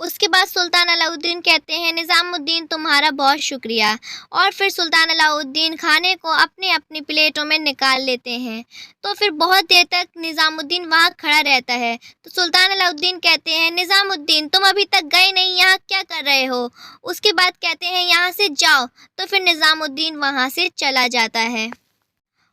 اس کے بعد سلطان علاؤدین کہتے ہیں نظام الدین تمہارا بہت شکریہ، اور پھر سلطان علاؤدین کھانے کو اپنی اپنی پلیٹوں میں نکال لیتے ہیں۔ تو پھر بہت دیر تک نظام الدین وہاں کھڑا رہتا ہے۔ تو سلطان علاؤدین کہتے ہیں نظام الدین تم ابھی تک گئے نہیں، یہاں کیا کر رہے ہو؟ اس کے بعد کہتے ہیں یہاں سے جاؤ۔ تو پھر نظام الدین وہاں سے چلا جاتا ہے۔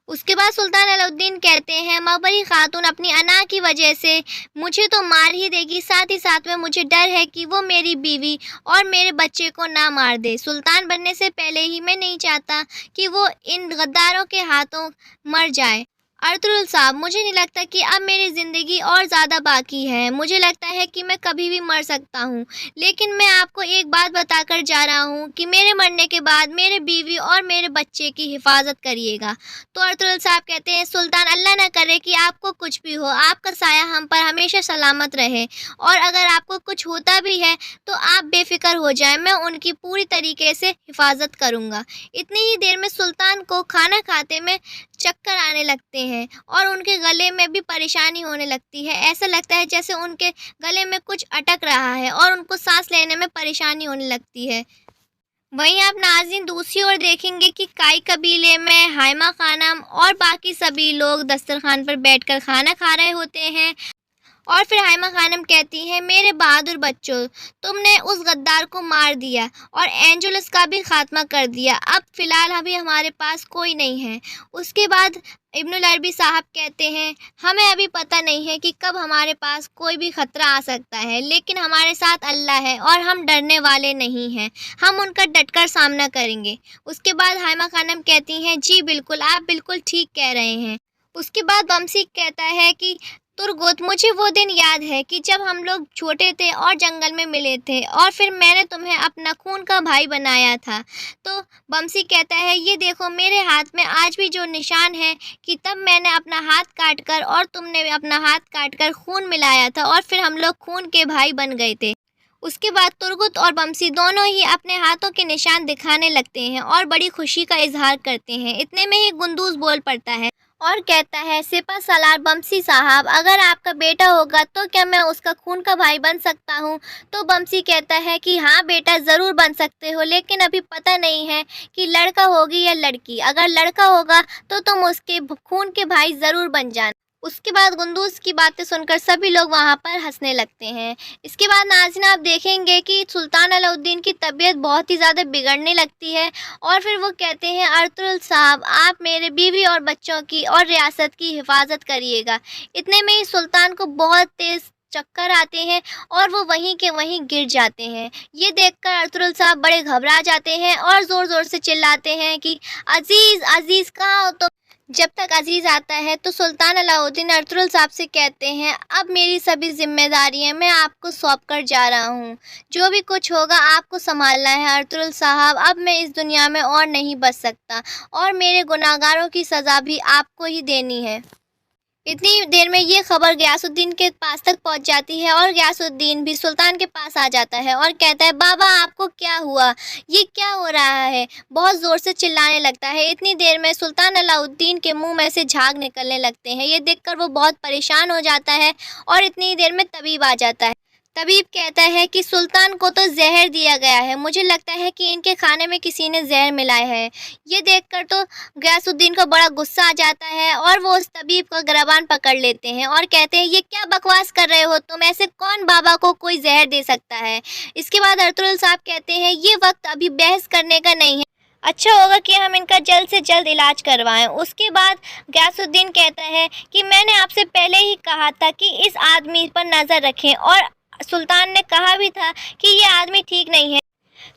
اس کے بعد سلطان علاؤدین کہتے ہیں مقبری خاتون اپنی انا کی وجہ سے مجھے تو مار ہی دے گی، ساتھ ہی ساتھ میں مجھے ڈر ہے کہ وہ میری بیوی اور میرے بچے کو نہ مار دے۔ سلطان بننے سے پہلے ہی میں نہیں چاہتا کہ وہ ان غداروں کے ہاتھوں مر جائے۔ ارطغرل صاحب، مجھے نہیں لگتا کہ اب میری زندگی اور زیادہ باقی ہے، مجھے لگتا ہے کہ میں کبھی بھی مر سکتا ہوں، لیکن میں آپ کو ایک بات بتا کر جا رہا ہوں کہ میرے مرنے کے بعد میرے بیوی اور میرے بچے کی حفاظت کریے گا۔ تو ارطغرل صاحب کہتے ہیں سلطان اللہ نہ کرے کہ آپ کو کچھ بھی ہو، آپ کا سایہ ہم پر ہمیشہ سلامت رہے، اور اگر آپ کو کچھ ہوتا بھی ہے تو آپ بے فکر ہو جائیں، میں ان کی پوری طریقے سے حفاظت کروں گا۔ اتنی ہی دیر میں سلطان کو کھانا کھاتے میں چکر آنے لگتے ہیں اور ان کے گلے میں بھی پریشانی ہونے لگتی ہے، ایسا لگتا ہے جیسے ان کے گلے میں کچھ اٹک رہا ہے اور ان کو سانس لینے میں پریشانی ہونے لگتی ہے۔ وہیں آپ ناظرین دوسری اور دیکھیں گے کہ کائی قبیلے میں ہائمہ خانم اور باقی سبھی لوگ دسترخوان پر بیٹھ کر کھانا کھا رہے ہوتے ہیں، اور پھر ہائمہ خانم کہتی ہیں میرے بہادر بچوں، تم نے اس غدار کو مار دیا اور اینجلس کا بھی خاتمہ کر دیا، اب فی الحال ابھی ہمارے پاس کوئی نہیں ہے۔ اس کے بعد ابن العربی صاحب کہتے ہیں ہمیں ابھی پتہ نہیں ہے کہ کب ہمارے پاس کوئی بھی خطرہ آ سکتا ہے، لیکن ہمارے ساتھ اللہ ہے اور ہم ڈرنے والے نہیں ہیں، ہم ان کا ڈٹ کر سامنا کریں گے۔ اس کے بعد ہائمہ خانم کہتی ہیں جی بالکل، آپ بالکل ٹھیک کہہ رہے ہیں۔ اس کے بعد بمسی کہتا ہے کہ ترگت، مجھے وہ دن یاد ہے کہ جب ہم لوگ چھوٹے تھے اور جنگل میں ملے تھے اور پھر میں نے تمہیں اپنا خون کا بھائی بنایا تھا۔ تو بمسی کہتا ہے یہ دیکھو میرے ہاتھ میں آج بھی جو نشان ہے کہ تب میں نے اپنا ہاتھ کاٹ کر اور تم نے اپنا ہاتھ کاٹ کر خون ملایا تھا اور پھر ہم لوگ خون کے بھائی بن گئے تھے۔ اس کے بعد ترگت اور بمسی دونوں ہی اپنے ہاتھوں کے نشان دکھانے لگتے ہیں اور بڑی خوشی کا اظہار کرتے ہیں۔ اتنے میں ہی گندوز بول پڑتا ہے اور کہتا ہے سپہ سالار بمسی صاحب، اگر آپ کا بیٹا ہوگا تو کیا میں اس کا خون کا بھائی بن سکتا ہوں؟ تو بمسی کہتا ہے کہ ہاں بیٹا ضرور بن سکتے ہو، لیکن ابھی پتہ نہیں ہے کہ لڑکا ہوگی یا لڑکی، اگر لڑکا ہوگا تو تم اس کے خون کے بھائی ضرور بن جانا۔ اس کے بعد گندوز کی باتیں سن کر سبھی لوگ وہاں پر ہنسنے لگتے ہیں۔ اس کے بعد ناظرین آپ دیکھیں گے کہ سلطان علاؤدین کی طبیعت بہت ہی زیادہ بگڑنے لگتی ہے، اور پھر وہ کہتے ہیں ارطغرل صاحب آپ میرے بیوی اور بچوں کی اور ریاست کی حفاظت کریے گا۔ اتنے میں ہی سلطان کو بہت تیز چکر آتے ہیں اور وہ وہیں کے وہیں گر جاتے ہیں۔ یہ دیکھ کر ارطغرل صاحب بڑے گھبرا جاتے ہیں اور زور زور سے چلاتے ہیں کہ عزیز عزیز کہاں ہو تم؟ جب تک عزیز آتا ہے تو سلطان علاؤدین ارطغرل صاحب سے کہتے ہیں اب میری سبھی ذمہ داریاں میں آپ کو سونپ کر جا رہا ہوں، جو بھی کچھ ہوگا آپ کو سنبھالنا ہے ارطغرل صاحب، اب میں اس دنیا میں اور نہیں بچ سکتا اور میرے گناہگاروں کی سزا بھی آپ کو ہی دینی ہے۔ اتنی دیر میں یہ خبر غیاث الدین کے پاس تک پہنچ جاتی ہے اور غیاث الدین بھی سلطان کے پاس آ جاتا ہے اور کہتا ہے بابا آپ کو کیا ہوا، یہ کیا ہو رہا ہے؟ بہت زور سے چلانے لگتا ہے۔ اتنی دیر میں سلطان علاؤدین کے منہ میں سے جھاگ نکلنے لگتے ہیں، یہ دیکھ کر وہ بہت پریشان ہو جاتا ہے اور اتنی دیر میں طبیب آ جاتا ہے۔ طبیب کہتا ہے کہ سلطان کو تو زہر دیا گیا ہے، مجھے لگتا ہے کہ ان کے کھانے میں کسی نے زہر ملایا ہے۔ یہ دیکھ کر تو غیاث الدین کو بڑا غصہ آ جاتا ہے اور وہ اس طبیب کا گریبان پکڑ لیتے ہیں اور کہتے ہیں یہ کیا بکواس کر رہے ہو تم، ایسے کون بابا کو کوئی زہر دے سکتا ہے؟ اس کے بعد ارطغرل صاحب کہتے ہیں یہ وقت ابھی بحث کرنے کا نہیں ہے، اچھا ہوگا کہ ہم ان کا جلد سے جلد علاج کروائیں۔ اس کے بعد غیاث الدین کہتا ہے کہ میں نے آپ سے پہلے ہی کہا تھا کہ اس آدمی پر نظر رکھیں، اور سلطان نے کہا بھی تھا کہ یہ آدمی ٹھیک نہیں ہے،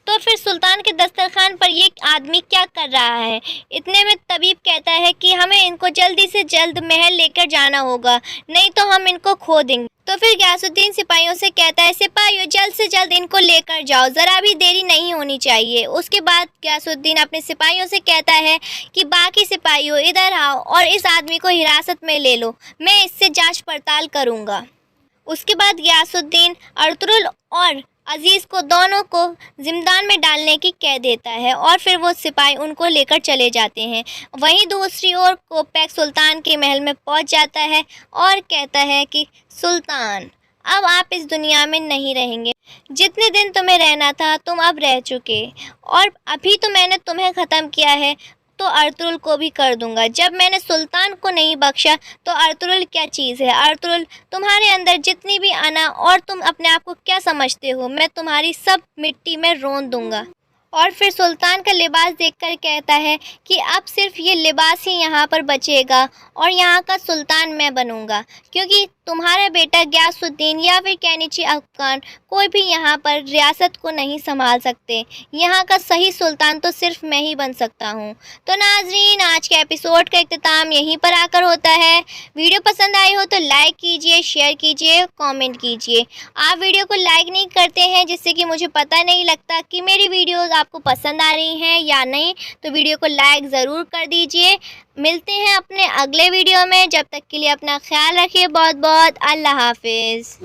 تو پھر سلطان کے دسترخوان پر یہ آدمی کیا کر رہا ہے؟ اتنے میں طبیب کہتا ہے کہ ہمیں ان کو جلدی سے جلد محل لے کر جانا ہوگا، نہیں تو ہم ان کو کھو دیں گے۔ تو پھر غیاث الدین سپاہیوں سے کہتا ہے سپاہیوں جلد سے جلد ان کو لے کر جاؤ، ذرا بھی دیری نہیں ہونی چاہیے۔ اس کے بعد غیاث الدین اپنے سپاہیوں سے کہتا ہے کہ باقی سپاہیوں ادھر آؤ اور اس آدمی کو حراست میں لے لو، میں اس سے جانچ پڑتال کروں گا۔ اس کے بعد غیاث الدین ارطغرل اور عزیز کو دونوں کو زندان میں ڈالنے کی کہہ دیتا ہے اور پھر وہ سپاہی ان کو لے کر چلے جاتے ہیں۔ وہیں دوسری اور کوپیک سلطان کے محل میں پہنچ جاتا ہے اور کہتا ہے کہ سلطان اب آپ اس دنیا میں نہیں رہیں گے۔ جتنے دن تمہیں رہنا تھا تم اب رہ چکے، اور ابھی تو میں نے تمہیں ختم کیا ہے تو ارطغرل کو بھی کر دوں گا۔ جب میں نے سلطان کو نہیں بخشا تو ارطغرل کیا چیز ہے؟ ارطغرل، تمہارے اندر جتنی بھی انا اور تم اپنے آپ کو کیا سمجھتے ہو، میں تمہاری سب مٹی میں رون دوں گا۔ اور پھر سلطان کا لباس دیکھ کر کہتا ہے کہ اب صرف یہ لباس ہی یہاں پر بچے گا اور یہاں کا سلطان میں بنوں گا، کیونکہ تمہارا بیٹا غیاث الدین یا پھر کینیچی افغان کوئی بھی یہاں پر ریاست کو نہیں سنبھال سکتے۔ یہاں کا صحیح سلطان تو صرف میں ہی بن سکتا ہوں۔ تو ناظرین، آج کے ایپیسوڈ کا اختتام یہیں پر آ کر ہوتا ہے۔ ویڈیو پسند آئی ہو تو لائک کیجئے، شیئر کیجئے، کامنٹ کیجئے۔ آپ ویڈیو کو لائک نہیں کرتے ہیں جس سے کہ مجھے پتہ نہیں لگتا کہ میری ویڈیوز آپ کو پسند آ رہی ہیں یا نہیں، تو ویڈیو کو لائک ضرور کر دیجئے۔ ملتے ہیں اپنے اگلے ویڈیو میں، جب تک کے لیے اپنا خیال رکھیے۔ بہت بہت اللہ حافظ۔